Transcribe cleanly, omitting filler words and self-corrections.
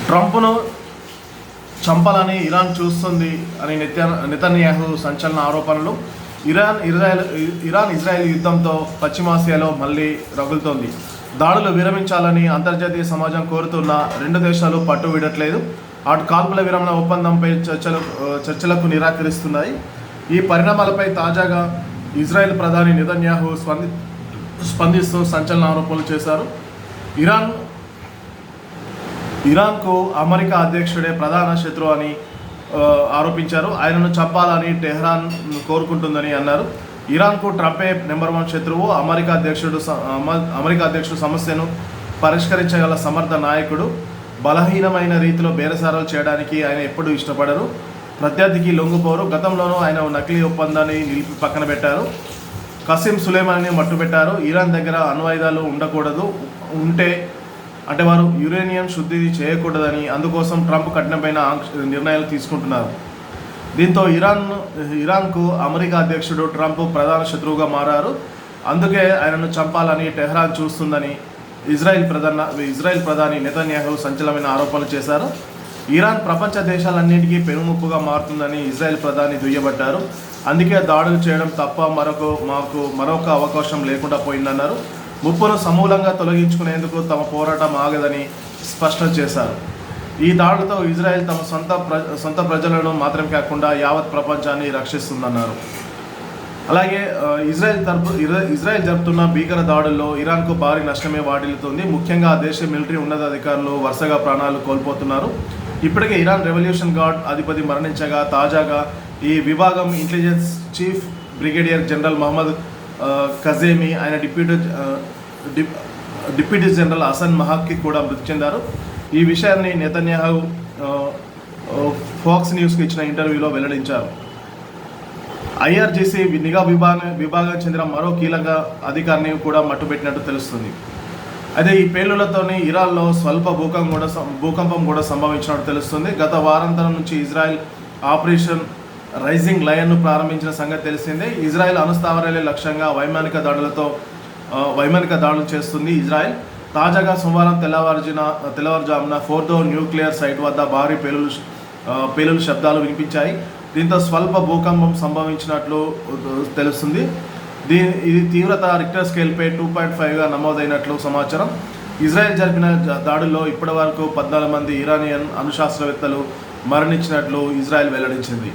ట్రంప్ను చంపాలని ఇరాన్ చూస్తుంది అని నెతన్యాహు సంచలన ఆరోపణలు. ఇరాన్ ఇజ్రాయెల్ యుద్ధంతో పశ్చిమాసియాలో మళ్ళీ రగులుతోంది. దాడులు విరమించాలని అంతర్జాతీయ సమాజం కోరుతున్న రెండు దేశాలు పట్టు విడట్లేదు. అటు కాల్పుల విరమణ ఒప్పందంపై చర్చలకు నిరాకరిస్తున్నాయి. ఈ పరిణామాలపై తాజాగా ఇజ్రాయెల్ ప్రధాని నెతన్యాహు స్పందిస్తూ సంచలన ఆరోపణలు చేశారు. ఇరాన్కు అమెరికా అధ్యక్షుడే ప్రధాన శత్రువు అని ఆరోపించారు. ఆయనను చంపాలని టెహ్రాన్ కోరుకుంటుందని అన్నారు. ఇరాన్కు ట్రంపే నెంబర్ 1 శత్రువు. అమెరికా అధ్యక్షుడు సమస్యను పరిష్కరించగల సమర్థ నాయకుడు. బలహీనమైన రీతిలో బేరసారాలు చేయడానికి ఆయన ఎప్పుడూ ఇష్టపడరు. ప్రత్యర్థికి లొంగిపోరు. గతంలోనూ ఆయన నకిలీ ఒప్పందాన్ని నిలిపి పక్కన పెట్టారు. కసిం సులేమాని మట్టుపెట్టారు. ఇరాన్ దగ్గర అణ్వాయుధాలు ఉండకూడదు, ఉంటే అంటే వారు యురేనియం శుద్ధి చేయకూడదని, అందుకోసం ట్రంప్ కఠినమైన నిర్ణయాలు తీసుకుంటున్నారు. దీంతో ఇరాన్కు అమెరికా అధ్యక్షుడు ట్రంప్ ప్రధాన శత్రువుగా మారారు. అందుకే ఆయనను చంపాలని టెహ్రాన్ చూస్తుందని ఇజ్రాయెల్ ప్రధాని నెతన్యాహు సంచలనమైన ఆరోపణలు చేశారు. ఇరాన్ ప్రపంచ దేశాలన్నింటికీ పెనుముప్పుగా మారుతుందని ఇజ్రాయెల్ ప్రధాని దుయ్యబట్టారు. అందుకే దాడులు చేయడం తప్ప మాకు మరొక అవకాశం లేకుండా పోయిందన్నారు. ముప్పును సమూలంగా తొలగించుకునేందుకు తమ పోరాటం ఆగదని స్పష్టం చేశారు. ఈ దాడులతో ఇజ్రాయెల్ తమ సొంత ప్రజలను మాత్రం కాకుండా యావత్ ప్రపంచాన్ని రక్షిస్తుందన్నారు. అలాగే ఇజ్రాయెల్ జరుపుతున్న భీకర దాడుల్లో ఇరాన్కు భారీ నష్టమే వాటిల్లుతుంది. ముఖ్యంగా ఆ దేశ మిలిటరీ ఉన్నతాధికారులు వరుసగా ప్రాణాలు కోల్పోతున్నారు. ఇప్పటికే ఇరాన్ రెవల్యూషన్ గార్డ్ అధిపతి మరణించగా తాజాగా ఈ విభాగం intelligence chief brigadier general Mohammad Kazemi, ఆయన డిప్యూటీ జనరల్ హసన్ మహాక్కి కూడా మృతి చెందారు. ఈ విషయాన్ని నెతన్యాహు ఫాక్స్ న్యూస్కి ఇచ్చిన ఇంటర్వ్యూలో వెల్లడించారు. ఐఆర్జీసీ నిఘా విభాగం చెందిన మరో కీలక అధికారిని కూడా మట్టుపెట్టినట్టు తెలుస్తుంది. అయితే ఈ పేలుళ్లతోనే ఇరాన్లో స్వల్ప భూకంపం కూడా సంభవించినట్టు తెలుస్తుంది. గత వారాంతరం నుంచి ఇజ్రాయెల్ ఆపరేషన్ రైజింగ్ లయన్ను ప్రారంభించిన సంగతి తెలిసిందే. ఇజ్రాయెల్ అణుస్థావరాలే లక్ష్యంగా వైమానిక దాడులు చేస్తుంది. ఇజ్రాయెల్ తాజాగా సోమవారం తెల్లవారుజామున ఫోర్దో న్యూక్లియర్ సైట్ వద్ద భారీ పేలుడు శబ్దాలు వినిపించాయి. దీంతో స్వల్ప భూకంపం సంభవించినట్లు తెలుస్తుంది. ఇది తీవ్రత రిక్టర్ స్కేల్పై 2.5గా నమోదైనట్లు సమాచారం. ఇజ్రాయెల్ జరిపిన దాడుల్లో ఇప్పటి వరకు 14 మంది ఇరానియన్ అణుశాస్త్రవేత్తలు మరణించినట్లు ఇజ్రాయెల్ వెల్లడించింది.